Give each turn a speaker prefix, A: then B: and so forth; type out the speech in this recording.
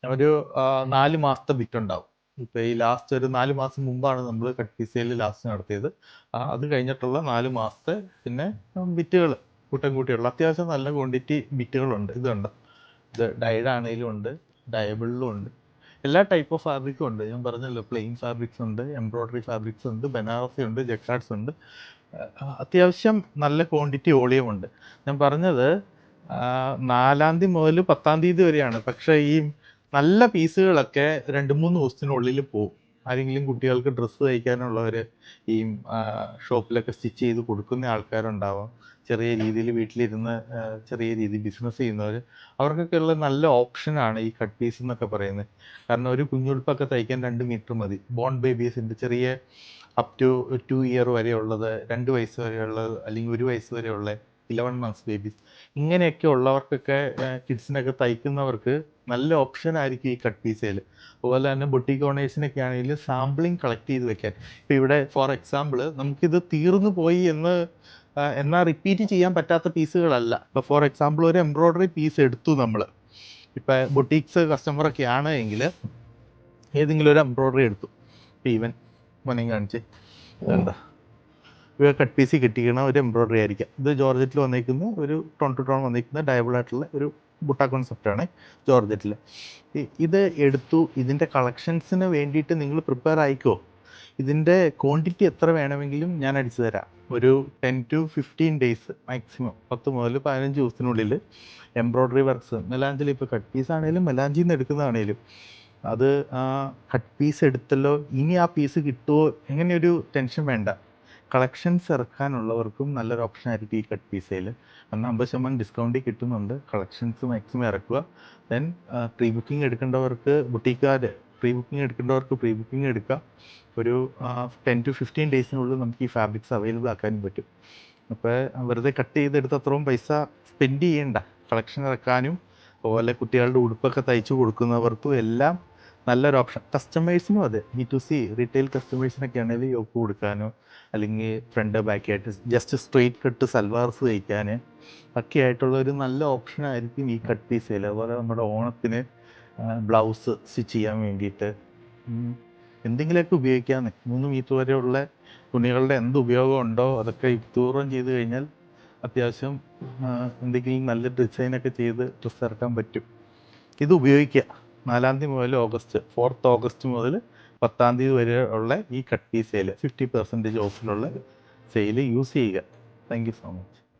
A: ഒരു 4 മാസത്തെ ബിറ്റുണ്ടാവും. ഇപ്പൊ ഈ ലാസ്റ്റ് ഒരു 4 മാസം മുമ്പാണ് നമ്മൾ കട്ട് പീസ് സെയിൽ ലാസ്റ്റ് നടത്തിയത്. അത് കഴിഞ്ഞിട്ടുള്ള 4 മാസത്തെ പിന്നെ ബിറ്റുകൾ കൂട്ടം കൂട്ടിയുള്ള അത്യാവശ്യം നല്ല ക്വാണ്ടിറ്റി ബിറ്റുകളുണ്ട്. ഇതുണ്ട്, ഇത് ഡൈഡ് ആണെങ്കിലും ഉണ്ട്, ഡയബിളിലും ഉണ്ട്, എല്ലാ ടൈപ്പ് ഓഫ് ഫാബ്രിക്കും ഉണ്ട്. ഞാൻ പറഞ്ഞല്ലോ, പ്ലെയിൻ ഫാബ്രിക്സ് ഉണ്ട്, എംബ്രോയ്ഡറി ഫാബ്രിക്സ് ഉണ്ട്, ബനാറസി ഉണ്ട്, ജക്കാർഡ്സ് ഉണ്ട്. അത്യാവശ്യം നല്ല ക്വാണ്ടിറ്റി വോളിയം ഉണ്ട്. ഞാൻ പറഞ്ഞത് 4-ാം തീയതി മുതൽ 10-ാം തീയതി വരെയാണ്. പക്ഷേ ഈ നല്ല പീസുകളൊക്കെ 2-3 ദിവസത്തിനുള്ളിൽ പോകും. ആരെങ്കിലും കുട്ടികൾക്ക് ഡ്രസ്സ് തയ്ക്കാനുള്ളവർ ഈ ഷോപ്പിലൊക്കെ സ്റ്റിച്ച് ചെയ്ത് കൊടുക്കുന്ന ആൾക്കാരുണ്ടാവാം. ചെറിയ രീതിയിൽ വീട്ടിലിരുന്ന് ചെറിയ രീതിയിൽ ബിസിനസ് ചെയ്യുന്നവർ, അവർക്കൊക്കെ ഉള്ള നല്ല ഓപ്ഷനാണ് ഈ കട്ട് പീസ് എന്നൊക്കെ പറയുന്നത്. കാരണം ഒരു കുഞ്ഞുടുപ്പൊക്കെ തയ്ക്കാൻ 2 മീറ്റർ മതി. ബോൺ ബേബീസിൻ്റെ ചെറിയ അപ് ടു 2 ഇയർ വരെയുള്ളത്, 2 വയസ്സ് വരെയുള്ളത്, അല്ലെങ്കിൽ 1 വയസ്സ് വരെയുള്ള 11 മന്ത്സ് ബേബീസ്, ഇങ്ങനെയൊക്കെ ഉള്ളവർക്കൊക്കെ കിഡ്സിനൊക്കെ തയ്ക്കുന്നവർക്ക് നല്ല ഓപ്ഷൻ ആയിരിക്കും ഈ കട്ട് പീസ് സെയിൽ. അതുപോലെ തന്നെ ബൊട്ടിക് ഓണേഴ്സിനൊക്കെ ആണെങ്കിൽ സാമ്പിളിങ് കളക്ട് ചെയ്ത് വെക്കാൻ. ഇപ്പോൾ ഇവിടെ ഫോർ എക്സാമ്പിൾ നമുക്കിത് തീർന്നു പോയി എന്നാൽ റിപ്പീറ്റ് ചെയ്യാൻ പറ്റാത്ത പീസുകളല്ല. ഇപ്പോൾ ഫോർ എക്സാമ്പിൾ ഒരു എംബ്രോയ്ഡറി പീസ് എടുത്തു നമ്മൾ, ഇപ്പം ബൊട്ടീക്സ് കസ്റ്റമറൊക്കെ ആണ് എങ്കിൽ ഏതെങ്കിലും ഒരു എംബ്രോയ്ഡറി എടുത്തു. ഇപ്പം ഈവൻ മോനെ കാണിച്ച് എന്താ ഇവ കട്ട് പീസ് കിട്ടിക്കണ ഒരു എംബ്രോയ്ഡറി ആയിരിക്കാം. ഇത് ജോർജറ്റിൽ വന്നിരിക്കുന്ന ഒരു ടോൺ ടു ടോൺ വന്നിരിക്കുന്ന ഡയബിളായിട്ടുള്ള ഒരു ബുട്ട കോൺസെപ്റ്റാണ് ജോർജറ്റിൽ. ഇത് എടുത്തു, ഇതിൻ്റെ കളക്ഷൻസിന് വേണ്ടിയിട്ട് നിങ്ങൾ പ്രിപ്പയർ ആയിക്കോ. ഇതിൻ്റെ ക്വാണ്ടിറ്റി എത്ര വേണമെങ്കിലും ഞാൻ അടിച്ചു തരാം. ഒരു 10 to 15 ഡേയ്സ് മാക്സിമം, 10 മുതൽ 15 ദിവസത്തിനുള്ളിൽ എംബ്രോയ്ഡറി വർക്ക്സ്, മെലാഞ്ചിൽ ഇപ്പോൾ കട്ട് പീസ് ആണെങ്കിലും മെലാഞ്ചിൽ നിന്ന് എടുക്കുന്നതാണേലും അത് കട്ട് പീസ് എടുത്തല്ലോ ഇനി ആ പീസ് കിട്ടുമോ എങ്ങനെയൊരു ടെൻഷൻ വേണ്ട. കളക്ഷൻസ് ഇറക്കാനുള്ളവർക്കും നല്ലൊരു ഓപ്ഷൻ ആയിരിക്കും ഈ കട്ട് പീസ് സെയിൽ. കാരണം 50% ഡിസ്കൗണ്ടിൽ കിട്ടുന്നുണ്ട്. കളക്ഷൻസ് മാക്സിമം ഇറക്കുക. ദെൻ പ്രീ ബുക്കിംഗ് എടുക്കേണ്ടവർക്ക് ബുട്ടീക്കാർ പ്രീ ബുക്കിംഗ് എടുക്കേണ്ടവർക്ക് പ്രീ ബുക്കിംഗ് എടുക്കാം. ഒരു 10 to 15 ഡേയ്സിനുള്ളിൽ നമുക്ക് ഈ ഫാബ്രിക്സ് അവൈലബിൾ ആക്കാനും പറ്റും. അപ്പോൾ വെറുതെ കട്ട് ചെയ്തെടുത്ത് അത്രയും പൈസ സ്പെൻഡ് ചെയ്യേണ്ട. കളക്ഷൻ ഇറക്കാനും അതുപോലെ കുട്ടികളുടെ ഉടുപ്പൊക്കെ തയ്ച്ചു കൊടുക്കുന്നവർക്കും എല്ലാം നല്ലൊരു ഓപ്ഷൻ. കസ്റ്റമേഴ്സിനും അതെ, B2C റീറ്റെയിൽ കസ്റ്റമേഴ്സിനൊക്കെ ആണെങ്കിൽ യോക്ക് കൊടുക്കാനോ അല്ലെങ്കിൽ ഫ്രണ്ട് ബാക്ക് ആയിട്ട് ജസ്റ്റ് സ്ട്രെയിറ്റ് കട്ട് സൽവാർസ് തയ്ക്കാൻ ഒക്കെ ആയിട്ടുള്ള ഒരു നല്ല ഓപ്ഷൻ ആയിരിക്കും ഈ കട്ട് പീസ് സെയിൽ. അതുപോലെ നമ്മുടെ ഓണത്തിന് ബ്ലൗസ് സ്റ്റിച്ച് ചെയ്യാൻ വേണ്ടിയിട്ട് എന്തെങ്കിലുമൊക്കെ ഉപയോഗിക്കാമെന്ന്. 3 മീറ്റർ വരെയുള്ള തുണികളുടെ എന്ത് ഉപയോഗം ഉണ്ടോ അതൊക്കെ യുക്തപൂർവ്വം ചെയ്ത് കഴിഞ്ഞാൽ അത്യാവശ്യം എന്തെങ്കിലും നല്ല ഡിസൈനൊക്കെ ചെയ്ത് ഡ്രസ്സ് ഇറക്കാൻ പറ്റും. ഇത് ഉപയോഗിക്കുക. 4-ാം തീയതി മുതൽ Fourth ഓഗസ്റ്റ് മുതൽ 10-ാം തീയതി വരെ ഉള്ള ഈ കട്ട് പീസ് സെയിൽ 50% ഓഫിലുള്ള സെയിൽ യൂസ് ചെയ്യുക. Thank you so much.